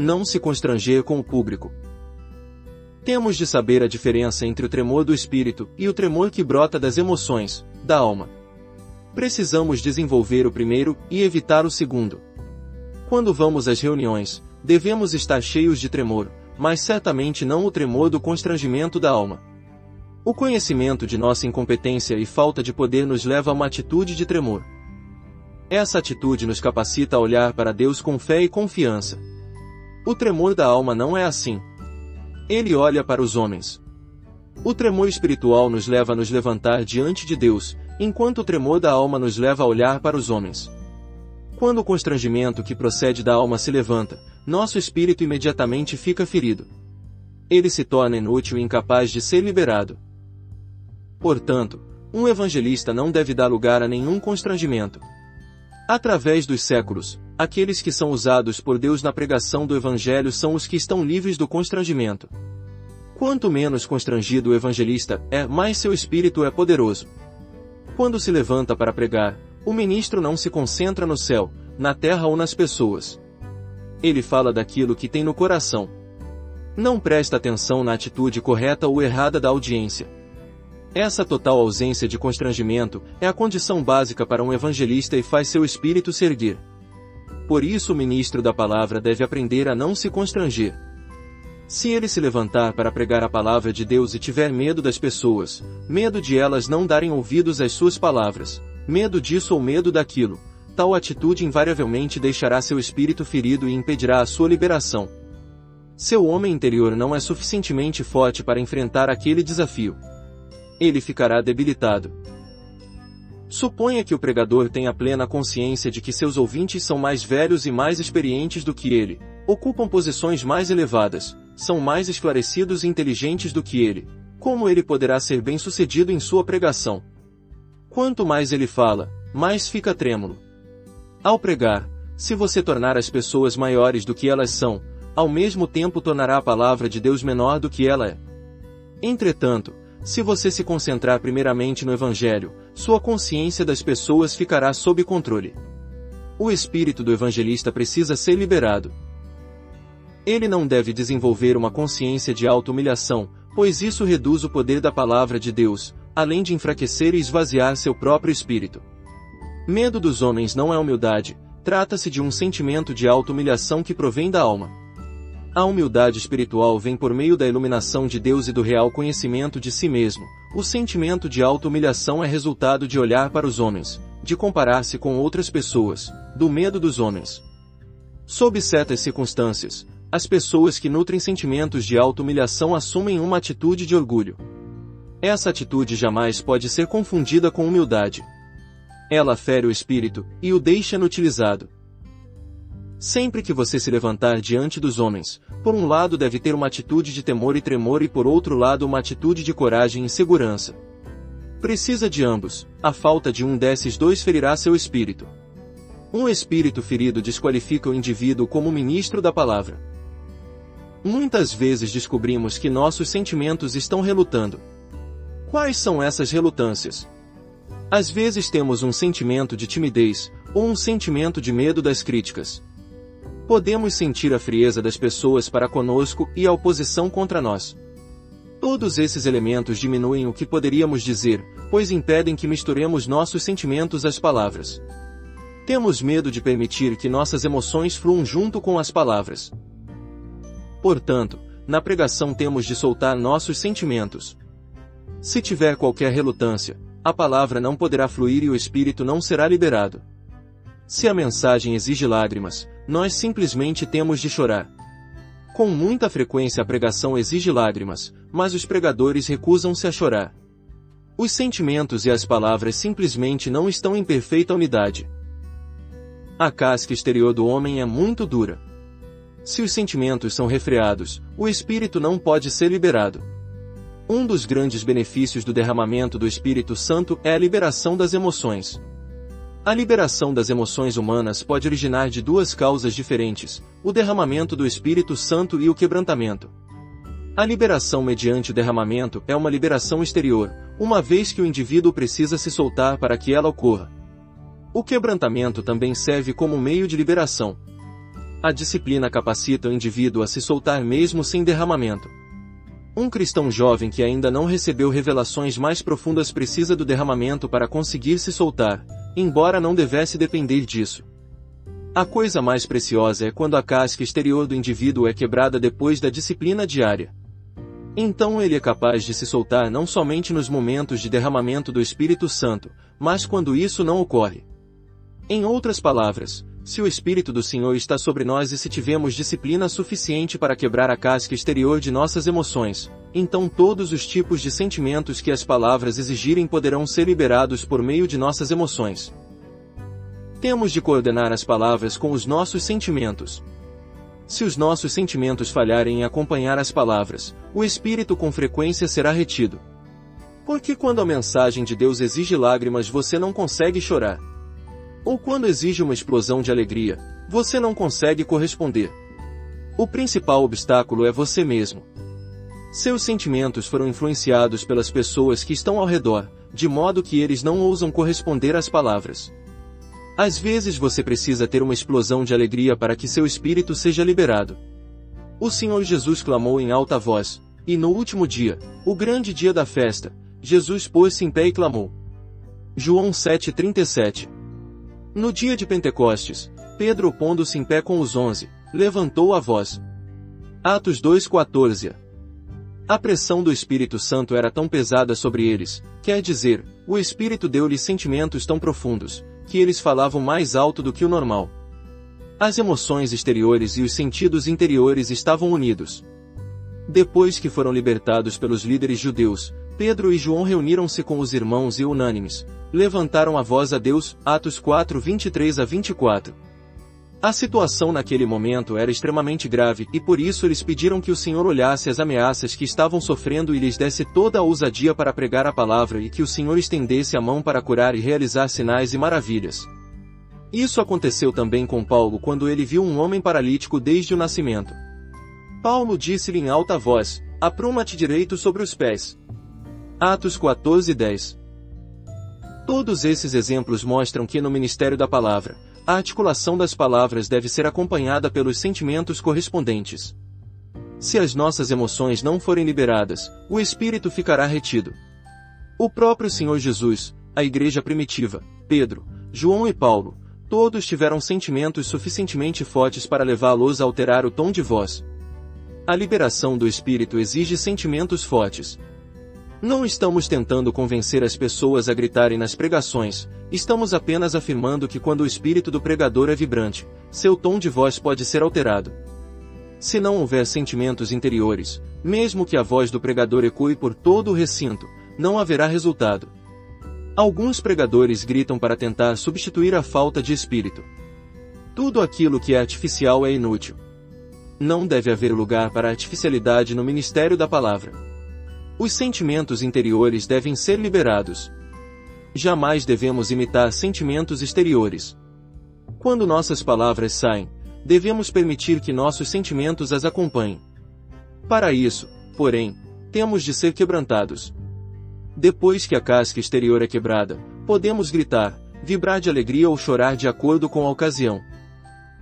não se constranger com o público. Temos de saber a diferença entre o tremor do espírito e o tremor que brota das emoções, da alma. Precisamos desenvolver o primeiro e evitar o segundo. Quando vamos às reuniões, devemos estar cheios de tremor, mas certamente não o tremor do constrangimento da alma. O conhecimento de nossa incompetência e falta de poder nos leva a uma atitude de tremor. Essa atitude nos capacita a olhar para Deus com fé e confiança. O tremor da alma não é assim. Ele olha para os homens. O tremor espiritual nos leva a nos levantar diante de Deus, enquanto o tremor da alma nos leva a olhar para os homens. Quando o constrangimento que procede da alma se levanta, nosso espírito imediatamente fica ferido. Ele se torna inútil e incapaz de ser liberado. Portanto, um evangelista não deve dar lugar a nenhum constrangimento. Através dos séculos, aqueles que são usados por Deus na pregação do Evangelho são os que estão livres do constrangimento. Quanto menos constrangido o evangelista é, mais seu espírito é poderoso. Quando se levanta para pregar, o ministro não se concentra no céu, na terra ou nas pessoas. Ele fala daquilo que tem no coração. Não presta atenção na atitude correta ou errada da audiência. Essa total ausência de constrangimento é a condição básica para um evangelista e faz seu espírito se erguer. Por isso o ministro da palavra deve aprender a não se constranger. Se ele se levantar para pregar a palavra de Deus e tiver medo das pessoas, medo de elas não darem ouvidos às suas palavras, medo disso ou medo daquilo, tal atitude invariavelmente deixará seu espírito ferido e impedirá a sua liberação. Seu homem interior não é suficientemente forte para enfrentar aquele desafio. Ele ficará debilitado. Suponha que o pregador tenha plena consciência de que seus ouvintes são mais velhos e mais experientes do que ele, ocupam posições mais elevadas, são mais esclarecidos e inteligentes do que ele. Como ele poderá ser bem-sucedido em sua pregação? Quanto mais ele fala, mais fica trêmulo. Ao pregar, se você tornar as pessoas maiores do que elas são, ao mesmo tempo tornará a palavra de Deus menor do que ela é. Entretanto, se você se concentrar primeiramente no Evangelho, sua consciência das pessoas ficará sob controle. O espírito do evangelista precisa ser liberado. Ele não deve desenvolver uma consciência de auto-humilhação, pois isso reduz o poder da palavra de Deus, além de enfraquecer e esvaziar seu próprio espírito. Medo dos homens não é humildade, trata-se de um sentimento de auto-humilhação que provém da alma. A humildade espiritual vem por meio da iluminação de Deus e do real conhecimento de si mesmo. O sentimento de auto-humilhação é resultado de olhar para os homens, de comparar-se com outras pessoas, do medo dos homens. Sob certas circunstâncias, as pessoas que nutrem sentimentos de auto-humilhação assumem uma atitude de orgulho. Essa atitude jamais pode ser confundida com humildade. Ela fere o espírito e o deixa inutilizado. Sempre que você se levantar diante dos homens, por um lado deve ter uma atitude de temor e tremor e por outro lado uma atitude de coragem e segurança. Precisa de ambos, a falta de um desses dois ferirá seu espírito. Um espírito ferido desqualifica o indivíduo como ministro da palavra. Muitas vezes descobrimos que nossos sentimentos estão relutando. Quais são essas relutâncias? Às vezes temos um sentimento de timidez, ou um sentimento de medo das críticas. Podemos sentir a frieza das pessoas para conosco e a oposição contra nós. Todos esses elementos diminuem o que poderíamos dizer, pois impedem que misturemos nossos sentimentos às palavras. Temos medo de permitir que nossas emoções fluam junto com as palavras. Portanto, na pregação temos de soltar nossos sentimentos. Se tiver qualquer relutância, a palavra não poderá fluir e o espírito não será liberado. Se a mensagem exige lágrimas, nós simplesmente temos de chorar. Com muita frequência a pregação exige lágrimas, mas os pregadores recusam-se a chorar. Os sentimentos e as palavras simplesmente não estão em perfeita unidade. A casca exterior do homem é muito dura. Se os sentimentos são refreados, o espírito não pode ser liberado. Um dos grandes benefícios do derramamento do Espírito Santo é a liberação das emoções. A liberação das emoções humanas pode originar de duas causas diferentes, o derramamento do Espírito Santo e o quebrantamento. A liberação mediante o derramamento é uma liberação exterior, uma vez que o indivíduo precisa se soltar para que ela ocorra. O quebrantamento também serve como meio de liberação. A disciplina capacita o indivíduo a se soltar mesmo sem derramamento. Um cristão jovem que ainda não recebeu revelações mais profundas precisa do derramamento para conseguir se soltar, embora não devesse depender disso. A coisa mais preciosa é quando a casca exterior do indivíduo é quebrada depois da disciplina diária. Então ele é capaz de se soltar não somente nos momentos de derramamento do Espírito Santo, mas quando isso não ocorre. Em outras palavras, se o Espírito do Senhor está sobre nós e se tivermos disciplina suficiente para quebrar a casca exterior de nossas emoções, então todos os tipos de sentimentos que as palavras exigirem poderão ser liberados por meio de nossas emoções. Temos de coordenar as palavras com os nossos sentimentos. Se os nossos sentimentos falharem em acompanhar as palavras, o Espírito com frequência será retido. Porque quando a mensagem de Deus exige lágrimas você não consegue chorar. Ou quando exige uma explosão de alegria, você não consegue corresponder. O principal obstáculo é você mesmo. Seus sentimentos foram influenciados pelas pessoas que estão ao redor, de modo que eles não ousam corresponder às palavras. Às vezes você precisa ter uma explosão de alegria para que seu espírito seja liberado. O Senhor Jesus clamou em alta voz, e no último dia, o grande dia da festa, Jesus pôs-se em pé e clamou. João 7,37. No dia de Pentecostes, Pedro, pondo-se em pé com os 11, levantou a voz. Atos 2,14. A pressão do Espírito Santo era tão pesada sobre eles, quer dizer, o Espírito deu-lhes sentimentos tão profundos, que eles falavam mais alto do que o normal. As emoções exteriores e os sentidos interiores estavam unidos. Depois que foram libertados pelos líderes judeus, Pedro e João reuniram-se com os irmãos e unânimes, levantaram a voz a Deus, Atos 4:23-24. A situação naquele momento era extremamente grave e por isso eles pediram que o Senhor olhasse as ameaças que estavam sofrendo e lhes desse toda a ousadia para pregar a palavra e que o Senhor estendesse a mão para curar e realizar sinais e maravilhas. Isso aconteceu também com Paulo quando ele viu um homem paralítico desde o nascimento. Paulo disse-lhe em alta voz, apruma-te direito sobre os pés. Atos 14:10. Todos esses exemplos mostram que no ministério da palavra, a articulação das palavras deve ser acompanhada pelos sentimentos correspondentes. Se as nossas emoções não forem liberadas, o espírito ficará retido. O próprio Senhor Jesus, a igreja primitiva, Pedro, João e Paulo, todos tiveram sentimentos suficientemente fortes para levá-los a alterar o tom de voz. A liberação do espírito exige sentimentos fortes. Não estamos tentando convencer as pessoas a gritarem nas pregações, estamos apenas afirmando que quando o espírito do pregador é vibrante, seu tom de voz pode ser alterado. Se não houver sentimentos interiores, mesmo que a voz do pregador ecoe por todo o recinto, não haverá resultado. Alguns pregadores gritam para tentar substituir a falta de espírito. Tudo aquilo que é artificial é inútil. Não deve haver lugar para artificialidade no ministério da palavra. Os sentimentos interiores devem ser liberados. Jamais devemos imitar sentimentos exteriores. Quando nossas palavras saem, devemos permitir que nossos sentimentos as acompanhem. Para isso, porém, temos de ser quebrantados. Depois que a casca exterior é quebrada, podemos gritar, vibrar de alegria ou chorar de acordo com a ocasião.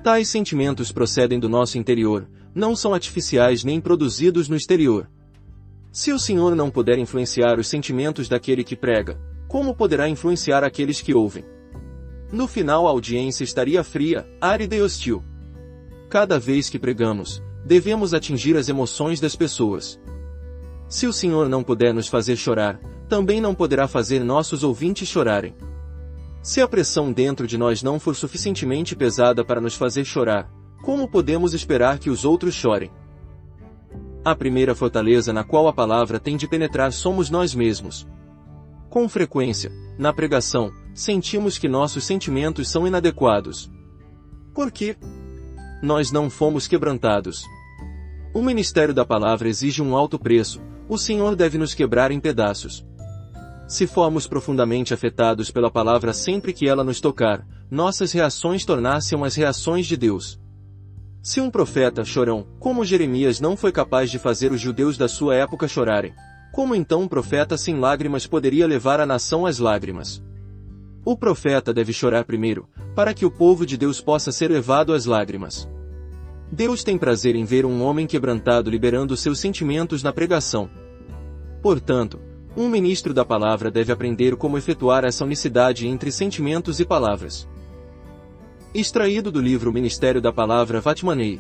Tais sentimentos procedem do nosso interior, não são artificiais nem produzidos no exterior. Se o Senhor não puder influenciar os sentimentos daquele que prega, como poderá influenciar aqueles que ouvem? No final a audiência estaria fria, árida e hostil. Cada vez que pregamos, devemos atingir as emoções das pessoas. Se o Senhor não puder nos fazer chorar, também não poderá fazer nossos ouvintes chorarem. Se a pressão dentro de nós não for suficientemente pesada para nos fazer chorar, como podemos esperar que os outros chorem? A primeira fortaleza na qual a palavra tem de penetrar somos nós mesmos. Com frequência, na pregação, sentimos que nossos sentimentos são inadequados. Por quê? Nós não fomos quebrantados. O ministério da palavra exige um alto preço, o Senhor deve nos quebrar em pedaços. Se formos profundamente afetados pela palavra sempre que ela nos tocar, nossas reações tornar-se-ão as reações de Deus. Se um profeta chorão, como Jeremias não foi capaz de fazer os judeus da sua época chorarem, como então um profeta sem lágrimas poderia levar a nação às lágrimas? O profeta deve chorar primeiro, para que o povo de Deus possa ser levado às lágrimas. Deus tem prazer em ver um homem quebrantado liberando seus sentimentos na pregação. Portanto, um ministro da palavra deve aprender como efetuar essa unicidade entre sentimentos e palavras. Extraído do livro Ministério da Palavra Vatmanei.